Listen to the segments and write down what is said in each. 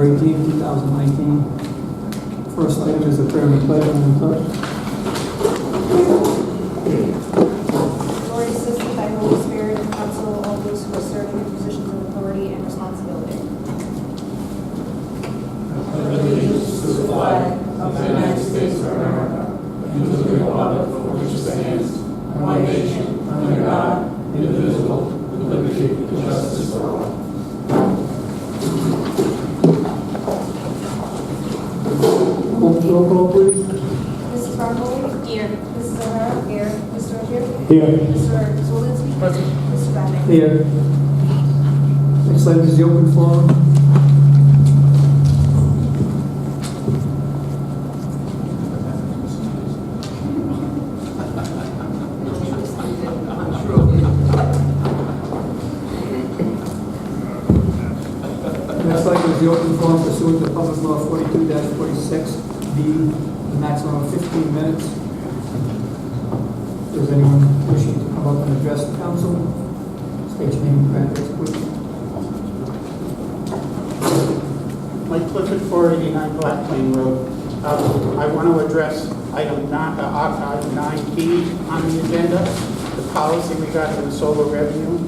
18, 2019. First item is the prayer and pledge. Madam Clerk. Lord, assisted by Holy Spirit and counsel all those who are serving in positions of authority and responsibility. Allegiance to the flag of the United States of America and to the republic for which it stands, one nation, under God, indivisible, with liberty and justice for all. Roll call, please. Mrs. Barnwell? Here. Mrs. O'Hara? Here. Mr. O'Hare? Here. Mr. Zwolinski? Present. Mr. Vadeney? Here. Next item is the open forum. Next item is the open forum pursuant to Public Law 42-46B, the maximum of 15 minutes. Does anyone wishing to come up and address the council? State your name and address, please. Mike Clifford, 489 Black Plain Road. I want to address item 9B on the agenda, the policy regarding the solar revenue.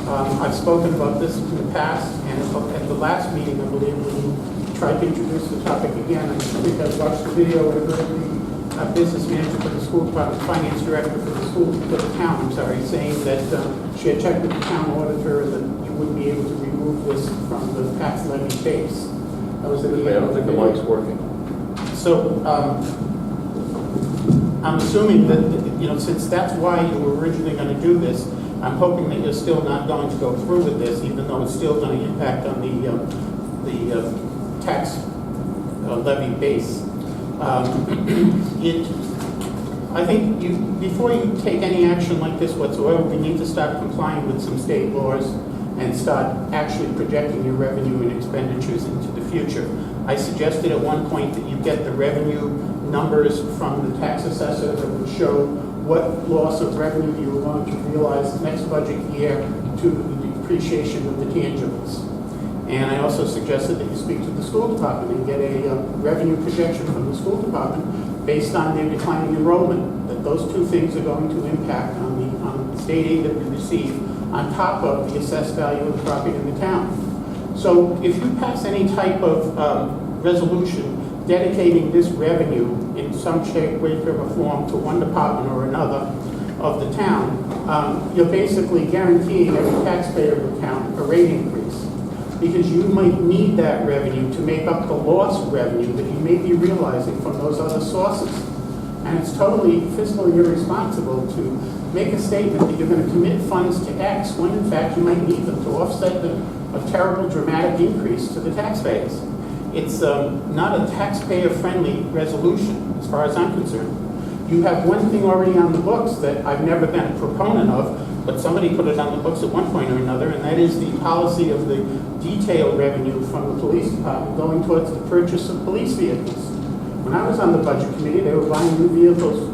I've spoken about this in the past, and at the last meeting, I believe, we tried to introduce the topic again. I think I watched the video where the business manager for the school department, finance director for the town, saying that she had checked with the town auditor and that you wouldn't be able to remove this from the tax levy base. That was at the I don't think the mic's working. So I'm assuming that, since that's why you were originally going to do this, I'm hoping that you're still not going to go through with this, even though it's still going to impact on the tax levy base. I think before you take any action like this whatsoever, we need to start complying with some state laws and start actually projecting your revenue and expenditures into the future. I suggested at one point that you get the revenue numbers from the tax assessor that would show what loss of revenue you were going to realize next budget year to the depreciation of the tangibles. And I also suggested that you speak to the school department and get a revenue projection from the school department based on their declining enrollment, that those two things are going to impact on the state aid that we receive on top of the assessed value of the property in the town. So if you pass any type of resolution dedicating this revenue in some shape, way, or form to one department or another of the town, you're basically guaranteeing every taxpayer of the town a rate increase, because you might need that revenue to make up the lost revenue that you may be realizing from those other sources. And it's totally fiscally irresponsible to make a statement that you're going to commit funds to X when in fact you might need them to offset a terrible dramatic increase to the taxpayers. It's not a taxpayer-friendly resolution, as far as I'm concerned. You have one thing already on the books that I've never been a proponent of, but somebody put it on the books at one point or another, and that is the policy of the detail revenue from the police department going towards the purchase of police vehicles. When I was on the budget committee, they were buying new vehicles,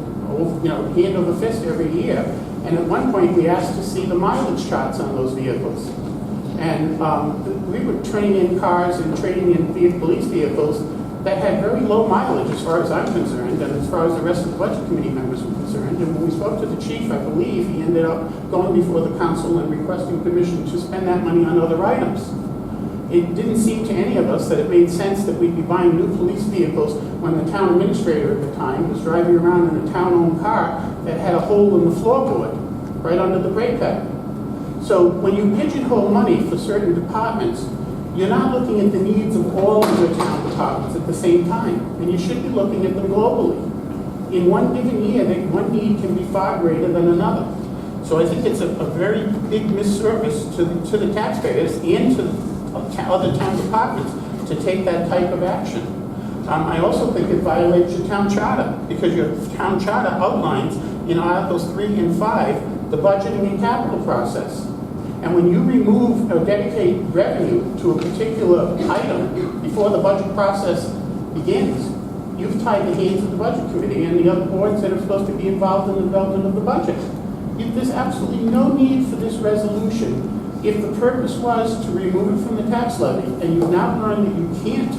hand over fist every year, and at one point we asked to see the mileage charts on those vehicles. And we were trading in cars and trading in police vehicles that had very low mileage as far as I'm concerned, and as far as the rest of the budget committee members were concerned. And when we spoke to the chief, I believe he ended up going before the council and requesting permission to spend that money on other items. It didn't seem to any of us that it made sense that we'd be buying new police vehicles when the town administrator at the time was driving around in a town-owned car that had a hole in the floorboard right under the brake pad. So when you pigeonhole money for certain departments, you're not looking at the needs of all of your town departments at the same time, and you should be looking at them globally. In one given year, one need can be far greater than another. So I think it's a very big misservice to the taxpayers and to other town departments to take that type of action. I also think it violates your town charter, because your town charter outlines in Articles 3 and 5 the budgeting and capital process. And when you remove or dedicate revenue to a particular item before the budget process begins, you've tied the hands of the budget committee and the other boards that are supposed to be involved in the development of the budget. There's absolutely no need for this resolution If the purpose was to remove it from the tax levy, and you've now learned that you can't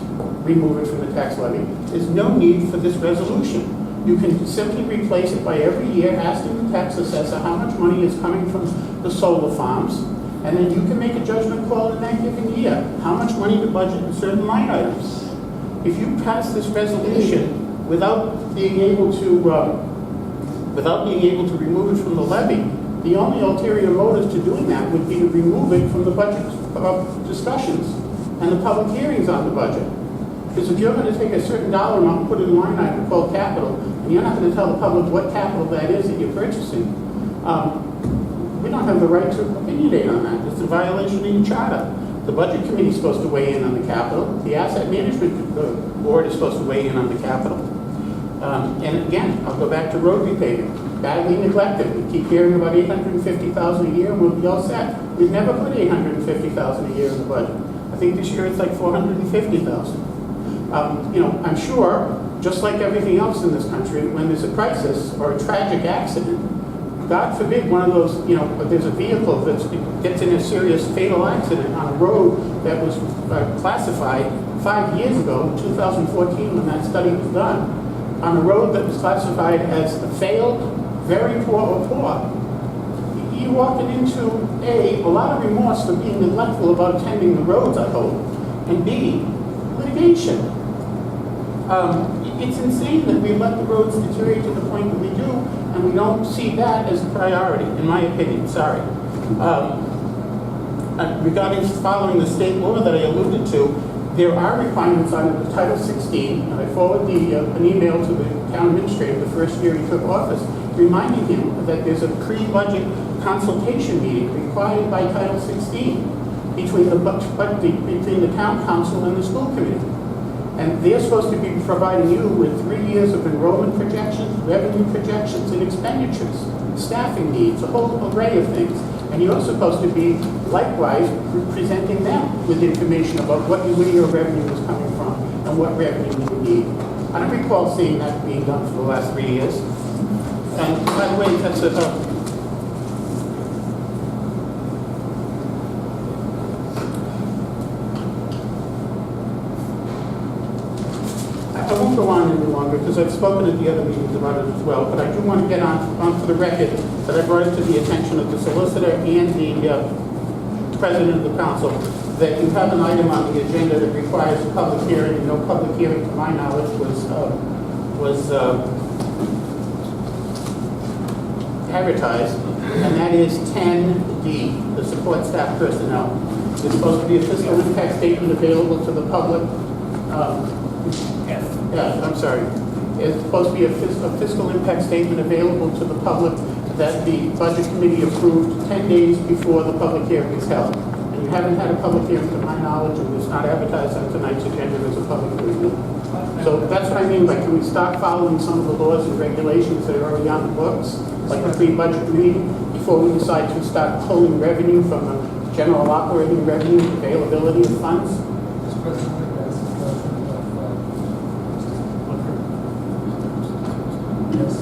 remove it from the tax levy, there's no need for this resolution. You can simply replace it by every year asking the tax assessor how much money is coming from the solar farms, and then you can make a judgment call in that given year, how much money to budget in certain line items. If you pass this resolution without being able to remove it from the levy, the only ulterior motive to doing that would be to remove it from the budget discussions and the public hearings on the budget. Because if you're going to take a certain dollar amount and put it in a line item called capital, and you're not going to tell the public what capital that is that you're purchasing, we don't have the right to opinionate on that. It's a violation of your charter. The budget committee is supposed to weigh in on the capital. The asset management board is supposed to weigh in on the capital. And again, I'll go back to road repaving. Badly neglected. We keep hearing about $850,000 a year and we'll be all set. We've never put $850,000 a year in the budget. I think this year it's like $450,000. I'm sure, just like everything else in this country, when there's a crisis or a tragic accident, God forbid one of those, there's a vehicle that gets in a serious fatal accident on a road that was classified 5 years ago, 2014, when that study was done, on a road that was classified as a failed, very poor or poor. You're walking into a lot of remorse for being neglectful about attending the roads, I hope, and B, litigation. It's insane that we let the roads deteriorate to the point that we do, and we don't see that as a priority, in my opinion, sorry. Regarding following the state law that I alluded to, there are requirements under Title 16, and I forwarded an email to the town administrator the first year he took office, reminding him that there's a pre-budget consultation meeting required by Title 16 between the town council and the school committee. And they're supposed to be providing you with 3 years of enrollment projections, revenue projections, and expenditures, staffing needs, a whole array of things. And you're supposed to be, likewise, presenting them with information about where your revenue is coming from and what revenue you need. I don't recall seeing that being done for the last 3 years. And by the way, that's I won't go on any longer because I've spoken at the other meetings about it as well, but I do want to get on for the record that I brought it to the attention of the solicitor and the president of the council that you have an item on the agenda that requires a public hearing, and no public hearing, to my knowledge, was advertised, and that is 10D, the support staff personnel. There's supposed to be a fiscal impact statement available to the public. I'm sorry. It's supposed to be a fiscal impact statement available to the public that the budget committee approved 10 days before the public hearing is held. And you haven't had a public hearing to my knowledge, and it's not advertised on tonight's agenda as a public hearing. So that's what I mean by, can we start following some of the laws and regulations that are already on the books, like the pre-budget meeting, before we decide to start pulling revenue from the general operating revenue availability of funds? Mr. President, I'd like to ask a question about Yes.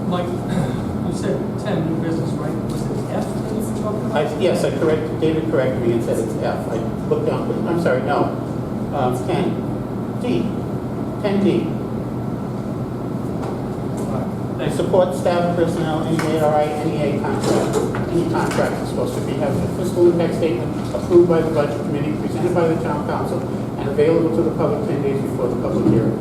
Mike, you said 10 new business, right? Was it F that you were talking about? Yes, David corrected me and said it's F. I looked down, but I'm sorry, no. 10D. 10D. Thanks. Support staff personnel, any ARI, NEA contract. Any contract is supposed to have a fiscal impact statement approved by the budget committee, presented by the town council, and available to the public 10 days before the public hearing.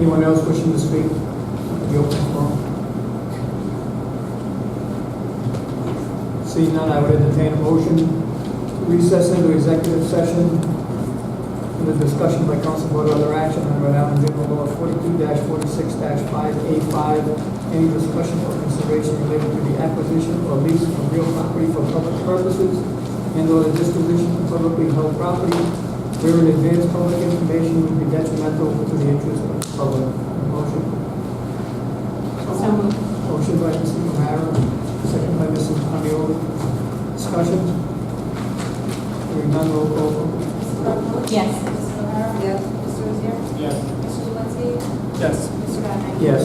Anyone else wishing to speak? The open forum. Seeing none, I would entertain a motion to recess into executive session for the discussion by council vote or other action on Rhode Island General Law 42-46-5A5. Any discussion or consideration related to the acquisition or lease of real property for public purposes and/or the disposition of publicly held property, wherein advanced public information would be detrimental to the interest of the public. Motion. Motion by Mr. O'Hara, second by Mrs. Amiola. Discussion? Hearing none, roll call. Yes. Mrs. O'Hara? Yes. Mr. Rozier? Yes. Mr. Zelinski? Yes. Mr. Vadeney? Yes.